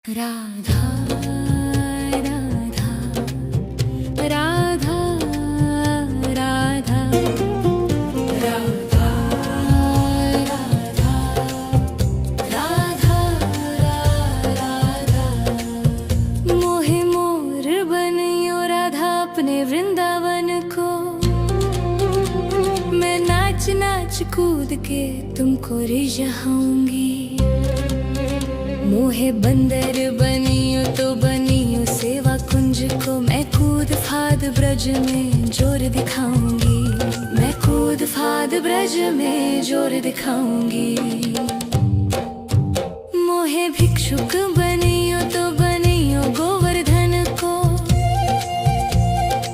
राधा राधा राधा राधा राधा राधा राधा मोहे मोर बनियो राधा अपने वृंदावन को। मैं नाच नाच कूद के तुमको रिझाऊंगी। मोहे बंदर बनियो तो बनियो सेवा कुंज को। मैं कूद फाद ब्रज में जोर दिखाऊंगी। मैं कूद फाद ब्रज में जोर दिखाऊंगी। मोहे भिक्षुक बनियो तो बनियो गोवर्धन को।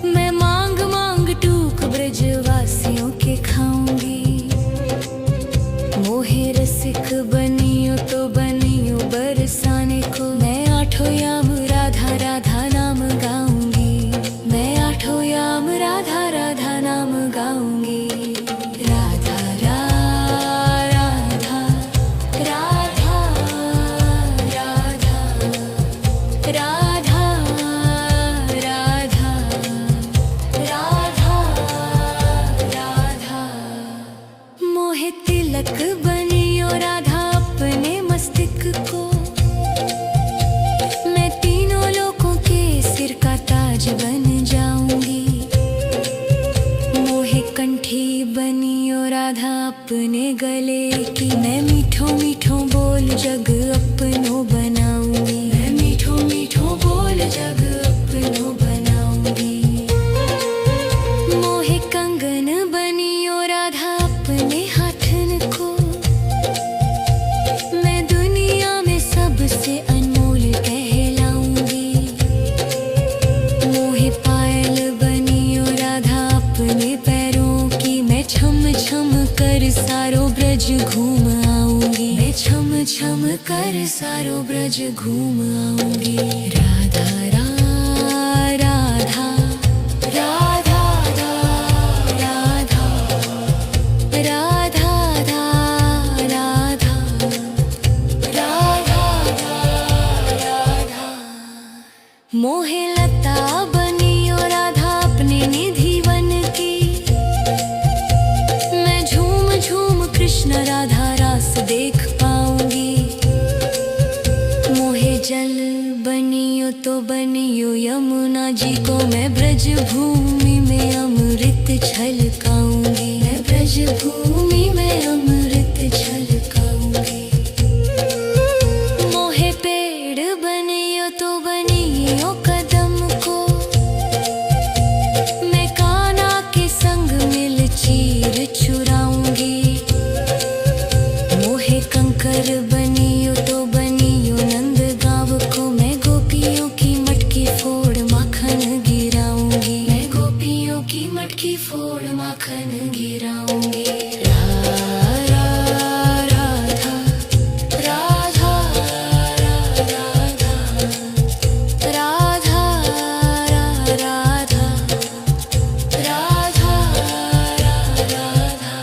मैं मांग मांग टूक ब्रजवासियों के खाऊंगी। मोहे रसिक बनियो तो बनियो बरसाने को। मैं आठों याम राधा राधा नाम गाऊंगी। मैं आठों याम राधा राधा नाम गाऊंगी। राधा राधा राधा राधा राधा राधा राधा राधा मोहे तिलक बनियो राधा अपने मस्तिष्क को। मैं तीनों लोगों के सिर का ताज बन जाऊंगी। मोहे कंठी बनियो राधा अपने गले की। मैं मीठो मीठो बोल जग अपनो बनाऊंगी। मैं मीठो मीठो बोल जग अपनो बनाऊंगी। मोहे कंगन बनियो राधा अपने हाथन को। मैं दुनिया में सबसे अनमोल कहलाऊंगी। मोहे पायल बनियो राधा अपने पैरों की। मैं छम छम कर सारो ब्रज घूम आऊंगी। मैं छम छम कर सारो ब्रज घूम आऊंगी। राधा राधा राधा राधा राधा राधा राधा राधा मोहे लता बनियो राधा अपने निधि वन की। मैं झूम झूम कृष्ण राधा रास देख पाऊंगी। मोहे जल बनियो तो बनियो यमुना जी को। मैं ब्रज भूमि में अमृत छलकाऊंगी। मैं ब्रज भूमि में अमृत छलकाऊंगी। मोहे पेड़ बनियो तो बनियो कदम को। मैं कान्हा के संग मिल चीर चुराऊंगी। मोहे कंकर बनियो तो बनियो नंद गाँव को। मैं गोपियों की मटकी फोड़ माखन गिराऊंगी। मैं गोपियों की मटकी फोड़ माखन गिराऊंगी। राधा राधा राधा राधा राधा राधा राधा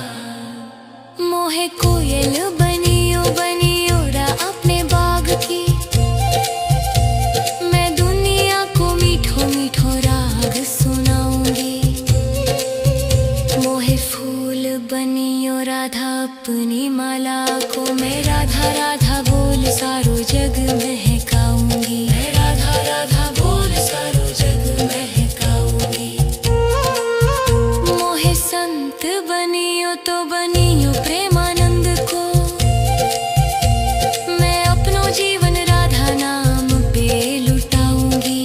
मोहे कोयल बनियो बनियो रा अपने बाग की। मैं दुनिया को मीठो मीठो राग सुनाऊंगी। मोहे फूल बनियो राधा अपनी माला को। मैं राधा राधा बोल सारो जग महकाऊंगी। मैं राधा राधा बोल सारो जग महकाऊंगी। मोहे संत बनियो तो बनियो प्रेमानंद को। मैं अपनो जीवन राधा नाम पे लुटाऊंगी।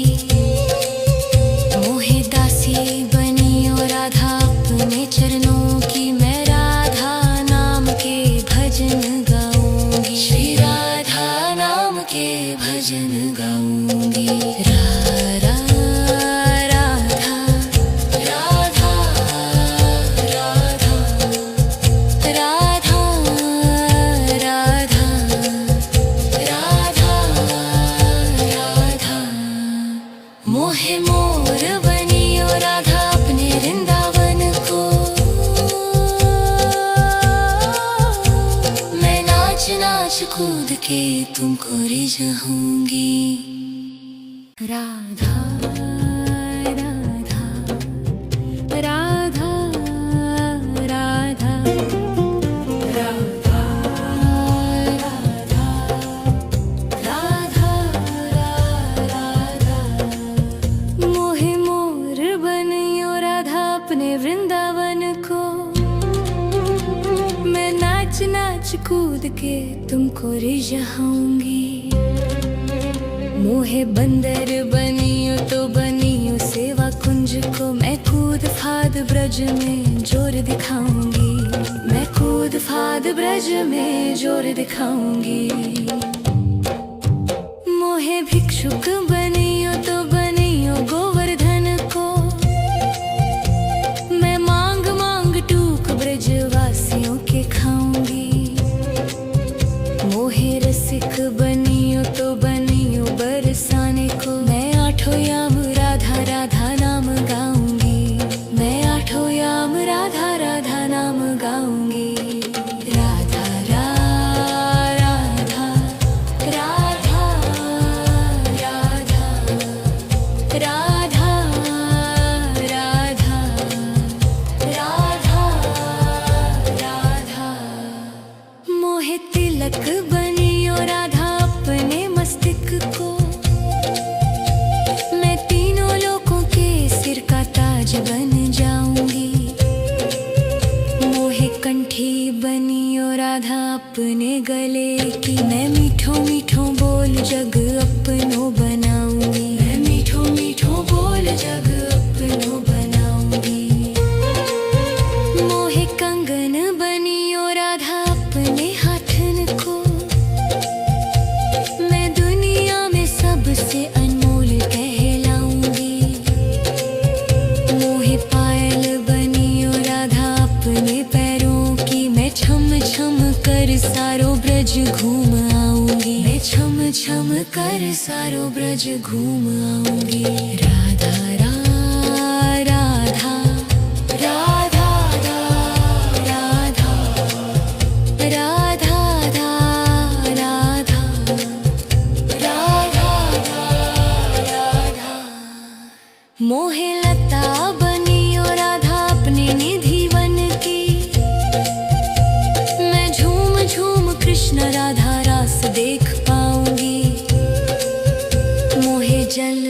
मोहे दासी बनियो राधा अपने चरणों की। मैं राधा नाम के भजन गाऊंगी। श्री राधा नाम के भजन गाऊंगी। राधा राधा राधा राधा राधा राधा राधा मोहे मोर बनियो राधा अपने वृंदावन को। मैं नाच नाच कूद के तुमको रिझाऊंगी। राधा राधा राधा राधा राधा राधा राधा राधा। मोहे मोर बनियो राधा अपने वृंदावन को, मैं नाच नाच कूद के तुमको रिझाऊंगी। मोहे बंदर बनियो तो बनियो सेवा कुंज को, मैं कूद फाद ब्रज में जोर दिखाऊंगी। मैं कूद फाद ब्रज में जोर दिखाऊंगी। मोहे भिक्षुक बनियो तो बनियो गोवर्धन को, मैं मांग मांग टूक ब्रज वासियों के खाऊंगी। मोहे रसिक बनियो तो बनियो बरसाने को, मैं आठों याम राधा राधा नाम गाऊंगी। मैं आठों याम राधा राधा नाम गाऊंगी। राधा राधा राधा राधा राधा राधा राधा राधा। मोहे तिलक बनियो राधा अपने मस्तिष्क को, मैं तीनों लोगों के सिर का ताज बन जाऊंगी। मोहे कंठी बनियो राधा अपने गले की, मैं मीठो मीठो बोल जग अपनो बनाऊंगी। मैं मीठो मीठो बोल जग अपनो बनाऊंगी। मोहे कंगन बनियो राधा अपने हाथन को, मैं दुनिया में सबसे अनमोल कहलाऊंगी। मोहे पायल बनियो राधा अपने पैरों की, मैं छम छम कर सारो ब्रज घूम आऊंगी। मैं छम छम कर सारो ब्रज घूम आऊंगी। राधा राधा राधा राधा राधा राधा राधा राधा। मोहे लता बनियो राधा अपने निधि वन की, मैं झूम झूम कृष्ण राधा रास देख पाऊंगी। मोहे जल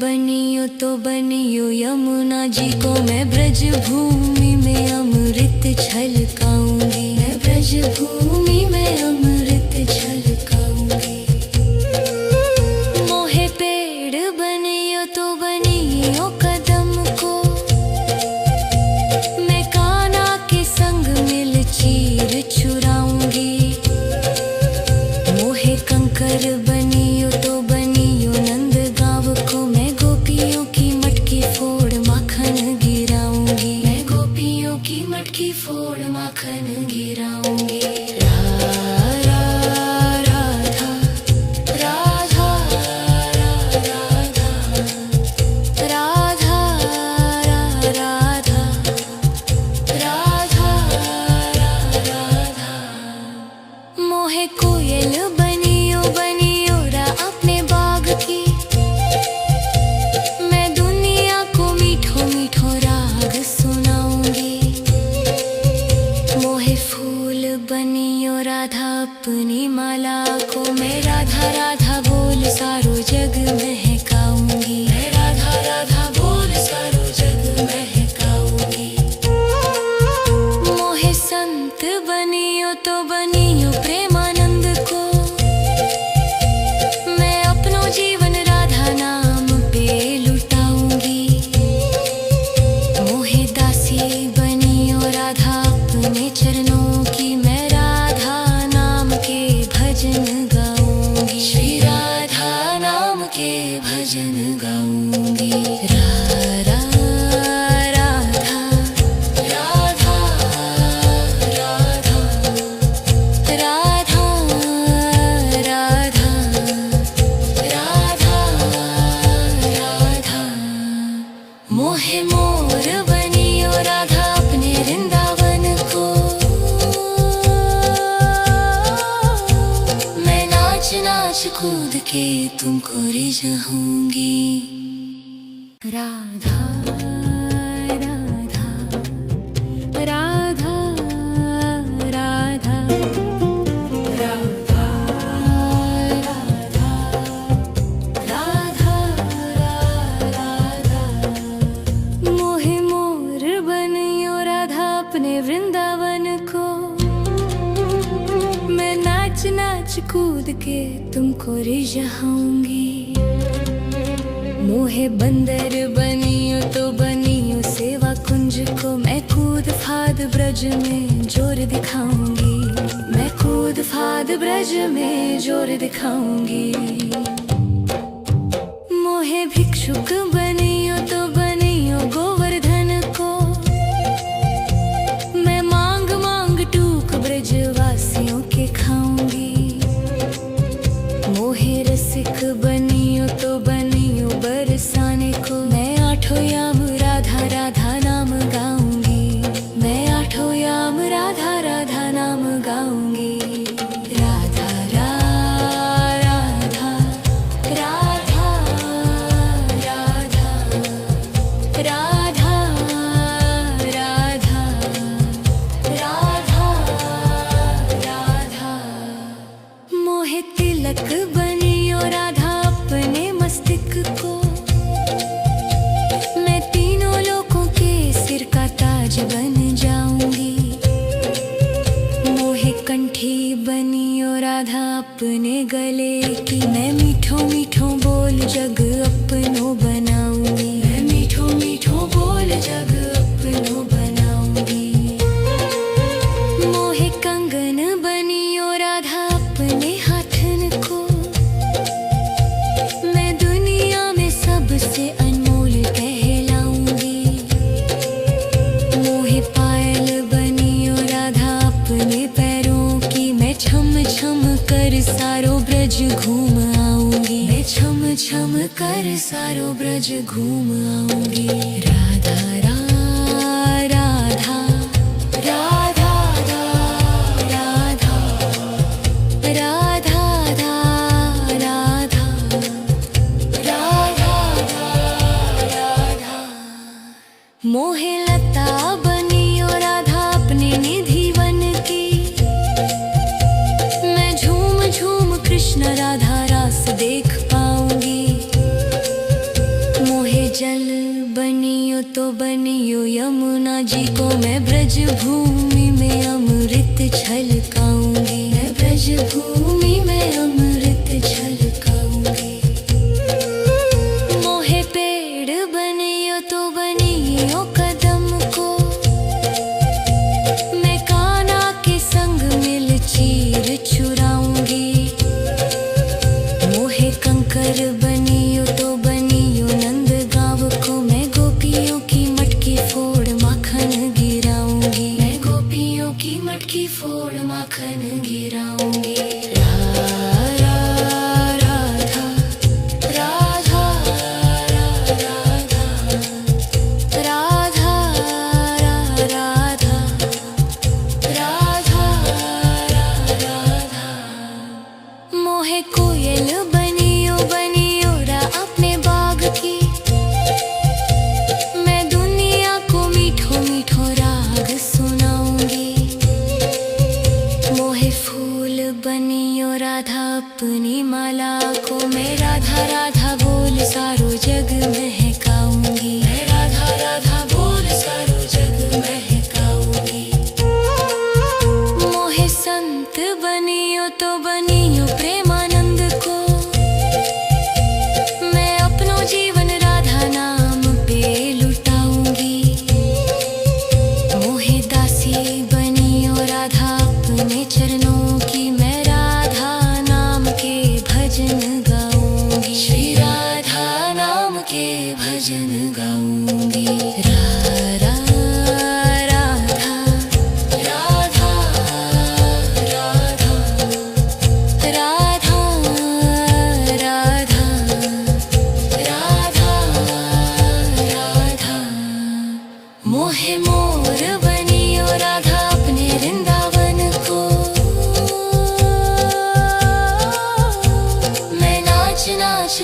बनियो तो बनियो यमुना जी को, मैं ब्रज भूमि में अमृत छलकाऊंगी। मैं ब्रज भूमि में अमृत छलकाऊंगी। मोहे पेड़ बनियो तो बनियो कदम को, मैं कान्हा के संग मिल चीर चुराऊंगी। मोहे कंकर बनियो तो बनियो नंद गाँव को, मैं गोपियों की मटकी फोड़ माखन गिराऊंगी। मैं गोपियों की मटकी फोड़ माखन गिराऊंगी। राधा राधा राधा राधा राधा राधा राधा। मोहे कोयल बनियो बनियो रा अपने बाग की, मैं दुनिया को मीठो मीठो राग सुनाऊंगी। मोहे फूल बनियो राधा अपनी माला को, मैं राधा राधा बोल सारो जग महकाऊंगी। मैं राधा राधा बोल सारो जग महकाऊंगी। मोहे संत बनियो तो बनियो प्रेमानंद को, मैं अपनो जीवन राधा नाम पे लुटाऊंगी। मोहे दासी बनियो राधा अपने चरणों की, मैं राधा नाम के भजन गाऊंगी। श्री राधा नाम के भजन गाऊंगी। राधा राधा राधा राधा राधा राधा राधा। मोहे मोर बनियो राधा अपने वृंदावन को, मैं नाच नाच तुमको रिझाऊंगी। राधा राधा राधा राधा राधा राधा राधा मोहे मोर बनियो राधा अपने वृंदावन को। मैं नाच नाच कूद के तुमको रिझाऊंगी। मोहे बंदर बनियो तो बनियो सेवा कुंज को। मैं कूद फाद ब्रज में जोर दिखाऊंगी। मैं कूद फाद ब्रज में जोर दिखाऊंगी। मोहे भिक्षुक बनियो तो बनियो गोवर्धन को। मैं मांग मांग टूक ब्रजवासियों के खाऊंगी। मोहे रसिक बनियो तो बनियो बरसाने को। मैं आठों याम राधा राधा नाम गाऊंगी। मैं आठों याम राधा राधा नाम गाऊंगी। राधा राधा राधा राधा राधा राधा राधा राधा मोहे तिलक बनियो राधा अपने मस्तिष्क को। मैं तीनों लोगों के सिर का ताज बन जाऊंगी। मोहे कंठी बनियो राधा अपने गले की। मैं मीठो मीठो बोल जग अपनो बनाऊंगी। मैं मीठो मीठो बोल जग अपनो बनाऊंगी। मोहे कंगन बनियो राधा अपने हाथन को। मैं दुनिया में सबसे अनमोल कहलाऊंगी। मोहे पायल बनियो राधा अपने पैरों की। मैं छम छम कर सारो ब्रज घूम आऊंगी। मैं छम छम कर सारो ब्रज घूम आऊंगी। राधा राधा राधा राधा राधा राधा राधा राधा मोहे लता बनियो राधा अपने निधि वन की। मैं झूम झूम कृष्ण राधा रास देख पाऊंगी। मोहे जल बनियो तो बनियो यमुना जी को। मैं ब्रज भूमि में अमृत छलकाऊंगी। मैं ब्रज भूमि में अमृत छलकाऊंगी। मोहे पेड़ बनियो तो बनियो कदम को। मैं कान्हा के संग मिल चीर चुराऊंगी। मोहे कंकर बनियो तो बनियो नंद गाँव को। मैं गोपियों की मटकी फोड़ माखन गिराऊंगी। मैं गोपियों की मटकी फोड़ माखन गिराऊंगी। राधा राधा राधा राधा राधा राधा राधा राधा मोहे कोयल बनियो बनियो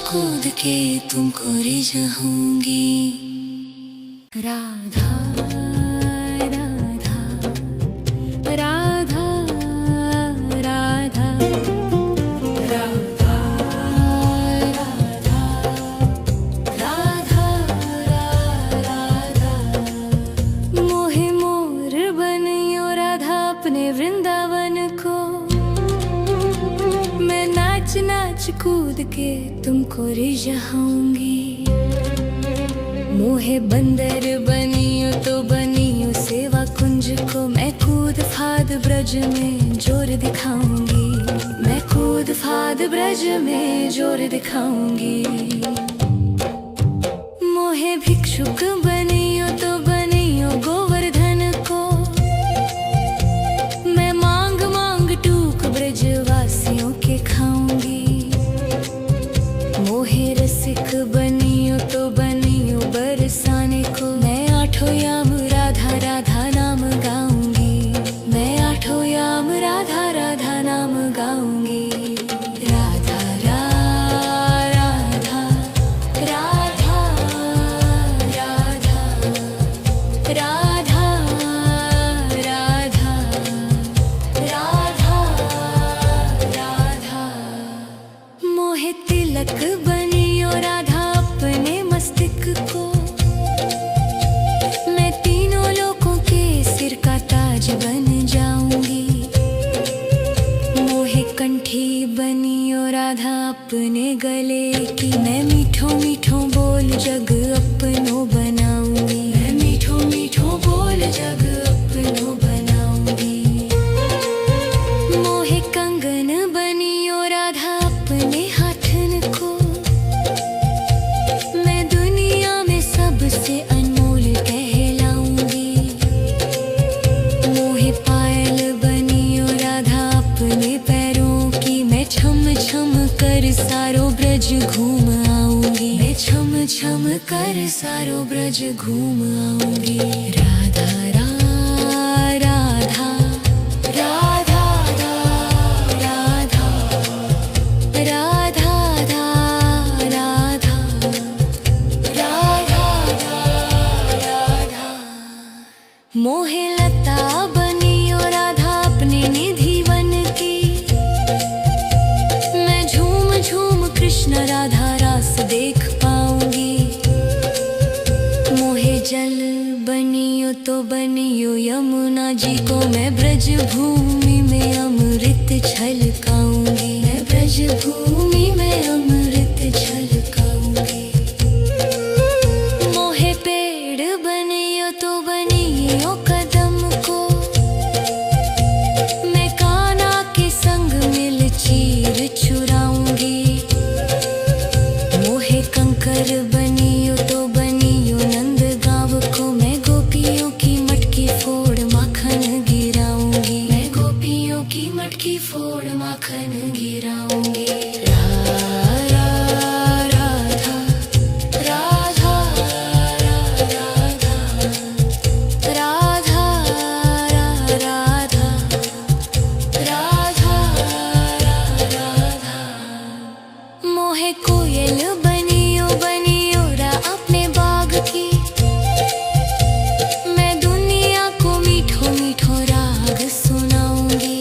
कूद के तुमको रिझाऊंगी। राधा राधा राधा राधा राधा राधा राधा राधा। मोहे मोर बनियो राधा अपने वृंदावन को, मैं नाच नाच कूद के तुमको रिझाऊंगी। मोहे बंदर बनियो तो बनियो सेवा कुंज को, मैं कूद फाद ब्रज में जोर दिखाऊंगी। मैं कूद फाद ब्रज में जोर दिखाऊंगी। मोहे भिक्षुक बनियो तो बनियो गोवर्धन को, मैं मांग मांग टूक ब्रज वासियों के खाऊंगी। मोहे रसिक बनियो तो बनियो बरसाने को, मैं आठों याम राधा राधा नाम गाऊंगी। मैं आठों याम राधा राधा नाम गाऊंगी। राधा राधा राधा राधा राधा राधा राधा राधा। मोहे तिलक बनियो राधा अपने मस्तक को, मैं तीनों लोगों के सिर का ताज बन जाऊंगी। मोहे कंठी बनियो राधा अपने गले की, मैं मीठो मीठो बोल जग अपनो बनाऊंगी। मैं मीठो मीठो बोल जग अपनो बनाऊंगी। मोहे कंगन बनियो राधा अपने हाथन को, मैं दुनिया में सबसे अनमोल कहलाऊंगी। मोहे पायल बनियो राधा अपने पैरों की, मैं छम छम कर सारो ब्रज घूम आऊंगी। मैं छम छम कर सारो ब्रज घूम आऊंगी। राधा राधा राधा राधा राधा राधा राधा राधा। मोहे लता बनियो राधा अपने निधि वन की, मैं झूम झूम कृष्ण राधा रास देख पाऊंगी। मोहे जल बनियो तो बनियो यमुना जी को, मैं ब्रज भूमि में अमृत छलकाऊंगी। मैं ब्रज भूमि में अमृत छलकाऊंगी। मोहे पेड़ बनियो तो बनियो कदम को, मैं कान्हा के संग मिल चीर चुराऊंगी। मोहे कंकर बनियो तो बनियो नंद गांव को, मैं गोपियों की मटकी फोड़ माखन गिराऊंगी। मैं गोपियों की मटकी फोड़ माखन गिराऊंगी। राधा राधा राधा राधा राधा राधा। मोहे कोयल बनियो बनियो रा अपने बाग की, मैं दुनिया को मीठो मीठो राग सुनाऊंगी।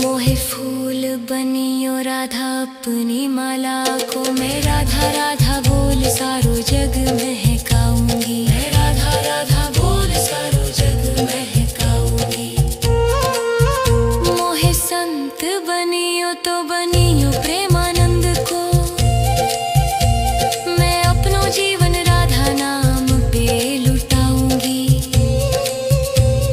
मोहे फूल बनियो राधा अपनी माला को, मैं राधा राधा बोल सारो जग महकाऊंगी। मैं राधा राधा बोल सारो जग महकाऊंगी। मोहे संत बनियो तो बनियो प्रेमानंद को, मैं अपनो जीवन राधा नाम पे लुटाऊंगी।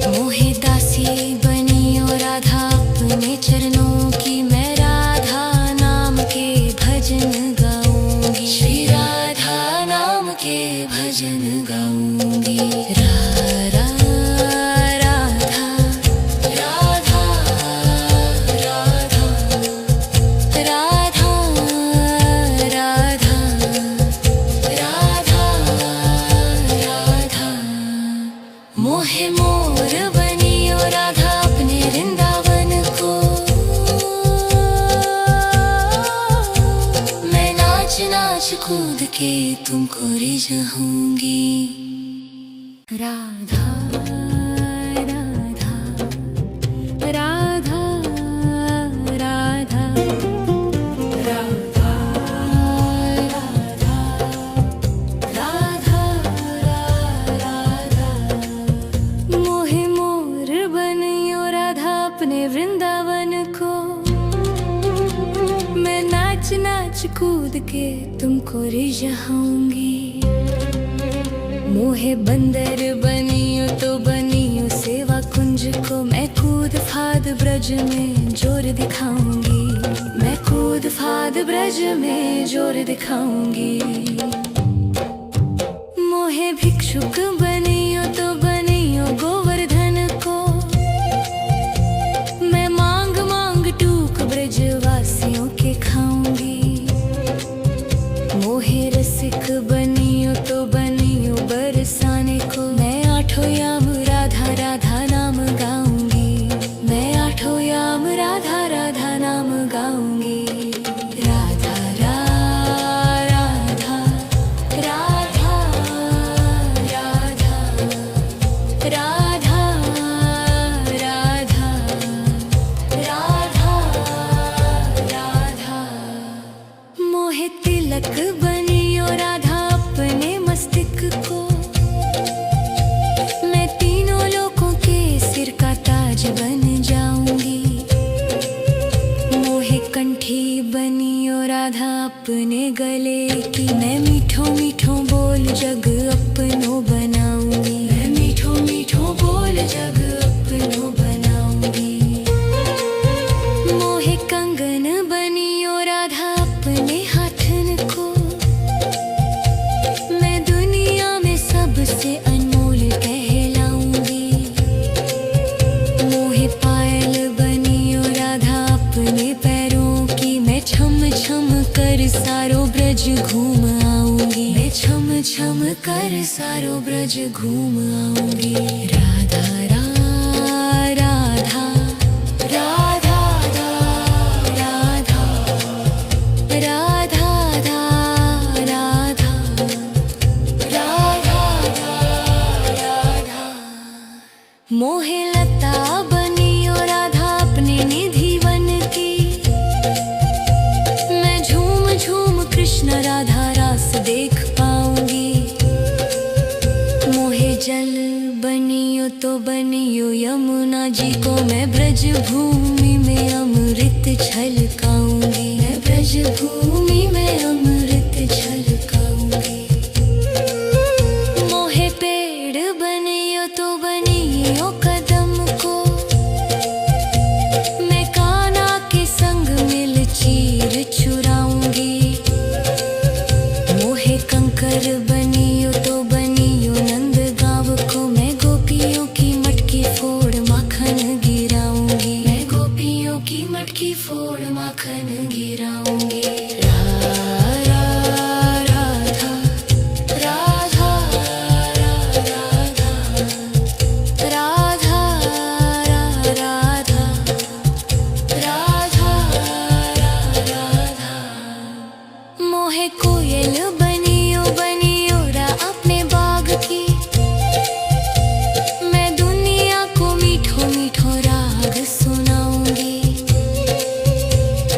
मोहे दासी बनियो राधा अपने चरणों की, मैं राधा नाम के भजन गाऊंगी। श्री राधा नाम के भजन गाऊंगी। राधा राधा राधा राधा राधा राधा राधा। मोहे मोर बनियो राधा अपने वृंदावन को, नाच कूद के तुमको रिझाऊंगी। राधा राधा राधा राधा राधा राधा राधा मोहे मोर बनियो राधा अपने वृंदावन को। मैं नाच नाच कूद के तुमको रिझाऊंगी। मोहे बंदर बनियो तो बनियो सेवा कुंज को। मैं कूद फाद ब्रज में जोर दिखाऊंगी। मैं कूद फाद ब्रज में जोर दिखाऊंगी। मोहे भिक्षुक बनियो तो बनियो गोवर्धन को। मैं मांग मांग टूक ब्रजवासियों के खाऊंगी। मोहे रसिक बनियो तो बनियो बरसाने को। मैं आठों याम राधा राधा नाम गाऊंगी। मैं आठों याम राधा राधा नाम गाऊंगी। राधा राधा राधा राधा राधा राधा राधा मोहे तिलक बनियो राधा अपने मस्तिष्क को। मैं तीनों लोगों के सिर का ताज बन जाऊंगी। मोहे कंठी बनियो राधा अपने गले की। मैं मीठो मीठो बोल जग अपनो बनाऊंगी। मैं मीठो मीठो बोल जग अपनो बनाऊंगी। मोहे कंगन बनियो राधा अपने हाथन को। मैं दुनिया में सबसे अनमोल कहलाऊंगी। मोहे पायल बनियो राधा अपने पैरों की। मैं छम छम कर सारो ब्रज घूम आऊंगी। मैं छम छम कर सारो ब्रज घूम आऊंगी। राधा राधा राधा राधा राधा राधा राधा मोहे लता बनियो राधा अपने निधि वन की। मैं झूम झूम कृष्ण राधा रास देख पाऊंगी। मोहे जल बनियो तो बनियो यमुना जी को। मैं ब्रज भूमि में अमृत छलकाऊंगी। मैं ब्रज भूमि में अमृत छलकाऊंगी। मोहे पेड़ बनियो तो बनियो कदम को। मैं कान्हा के संग मिल चीर चुराऊंगी। मोहे कंकर बनियो तो बनियो नंद गाँव को। मैं गोपियों की मटकी फोड़ माखन गिराऊंगी। मैं गोपियों की मटकी फोड़ माखन गिराऊंगी। राधा राधा राधा राधा राधा राधा राधा मोहे कोयल बनियो बनियो रा अपने बाग की। मैं दुनिया को मीठो मीठो राग सुनाऊंगी।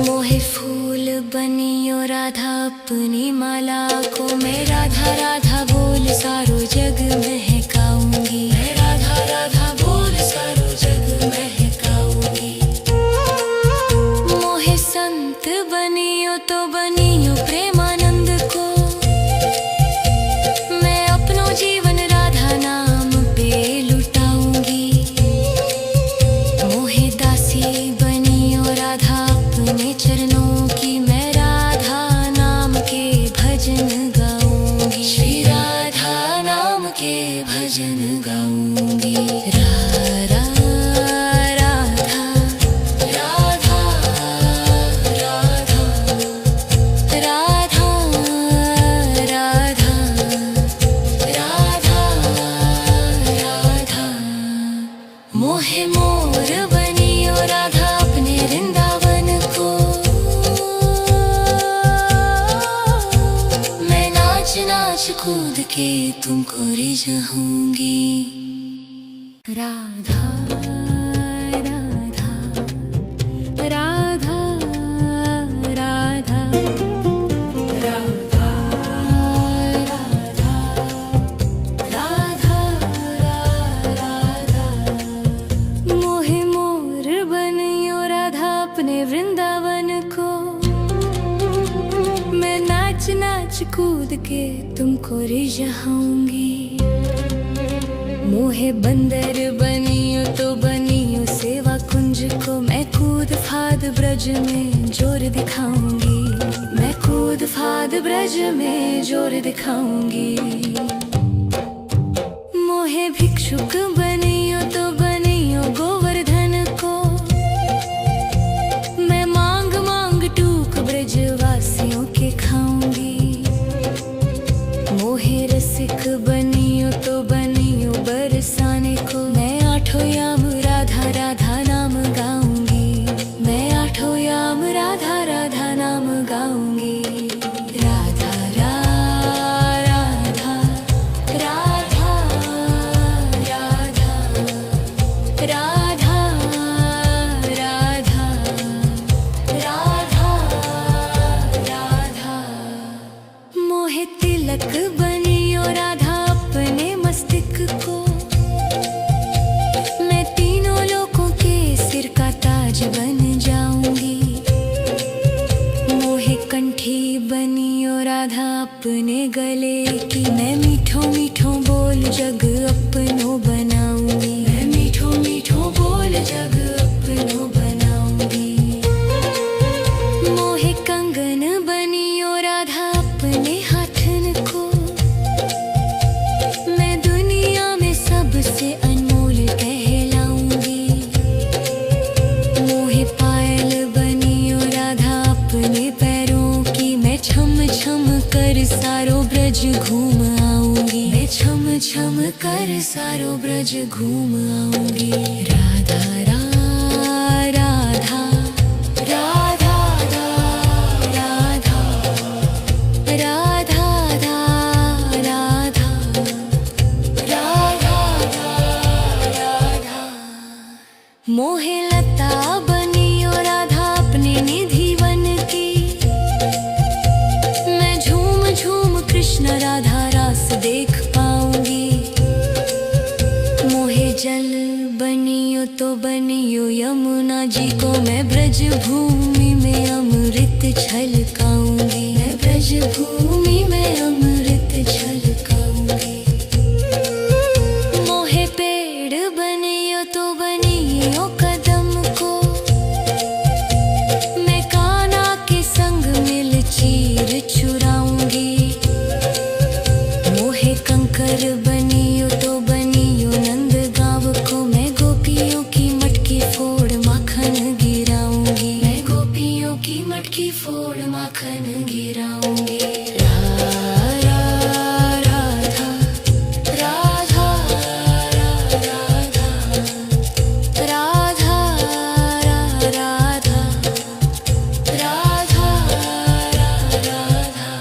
मोहे फूल बनियो राधा अपनी माला को। मैं राधा राधा बोल सारो जग महकाऊंगी। मैं राधा राधा बोल सारो जग महकाऊंगी। मोहे संत बनियो तो बनियो प्रेमानंद को। मैं अपनो जीवन राधा नाम पे लुटाऊंगी। मोहे दासी बनियो राधा अपने चरणों की। मैं राधा नाम के भजन गाऊंगी। श्री राधा नाम के भजन गाऊंगी। राधा राधा राधा राधा राधा नाच कूद के तुमको रिझाऊंगी। राधा राधा राधा राधा राधा राधा राधा मोहे मोर बनियो राधा अपने वृंदावन को। मैं नाच नाच कूद के तुमको रिझाऊंगी। मोहे बंदर बनियो तो बनियो सेवा कुंज को। मैं कूद फाद ब्रज में जोर दिखाऊंगी। मैं कूद फाद ब्रज में जोर दिखाऊंगी। मोहे भिक्षुक बनियो तो बनियो गोवर्धन को। मैं मांग मांग टूक ब्रज वासियों के खाऊंगी। मोहे रसिक बनियो तो बनियो बरसाने को। मैं आठों याम राधा राधा नाम गाऊंगी। मैं आठों याम राधा राधा नाम गाऊंगी। राधा राधा राधा राधा राधा राधा राधा राधा मोहे तिलक बनियो राधा अपने मस्तिष्क को। मैं तीनों लोगों के सिर का ताज बन जाऊंगी। मोहे कंठी बनियो राधा अपने गले की। मैं मीठो मीठो बोल जग अपनो बनाऊंगी। मैं मीठो मीठो बोल जग अपनो बनाऊंगी। मोहे कंगन बनियो राधा अपने हाथन को। मैं दुनिया में सबसे अनमोल कहलाऊंगी। मोहे पायल बनियो राधा अपने पैरों की। मैं छम छम कर सारो ब्रज घूम आऊंगी। मैं छम छम कर सारो ब्रज घूम आऊंगी। राधा राधा राधा राधा राधा राधा राधा राधा मोहे लता बनियो राधा अपने निधि वन की। मैं झूम झूम कृष्ण राधा रास देख पाऊंगी। मोहे जल बनियो तो बनियो यमुना जी को। मैं ब्रज भूमि में अमृत छलकाऊंगी। मैं ब्रज भूमि में अमृत छलकाऊंगी। मोहे पेड़ बनियो तो बनियो कदम को। मैं कान्हा के संग मिल चीर चुराऊंगी। मोहे कंकर बनियो तो बनियो नंद गांव को। मैं गोपियों की मटकी फोड़ माखन गिराऊंगी। मैं गोपियों की मटकी फोड़ माखन गिराऊंगी। राधा राधा राधा राधा राधा राधा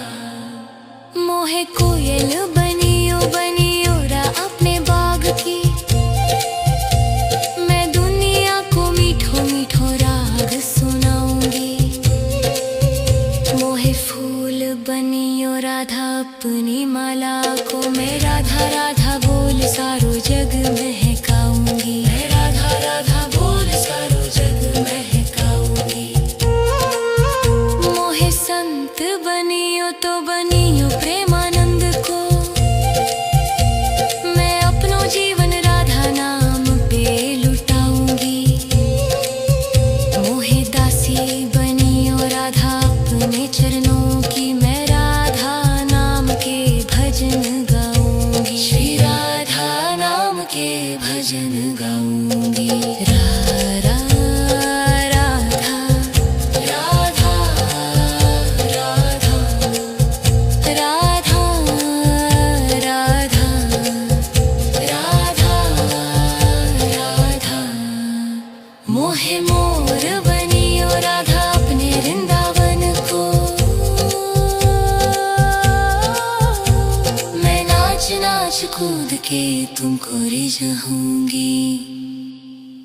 मोहे कोयल बनियो बनियो रा अपने बाग की। मैं दुनिया को मीठो मीठो राग सुनाऊंगी। मोहे फूल बनियो राधा अपनी माला को। मैं राधा राधा बोल सारो जग महकाऊंगी। मैं राधा राधा बोल सारो जग महकाऊंगी। मोहे संत बनियो तो बनियो प्रेमानंद को। मैं अपनो जीवन राधा नाम पे लुटाऊंगी। मोहे दासी बनियो राधा अपने चरणों की। मैं राधा नाम के भजन गाऊंगी। श्री राधा नाम के भजन गाऊंगी। राधा राधा राधा राधा राधा आज कूद के तुमको रिझाऊंगी।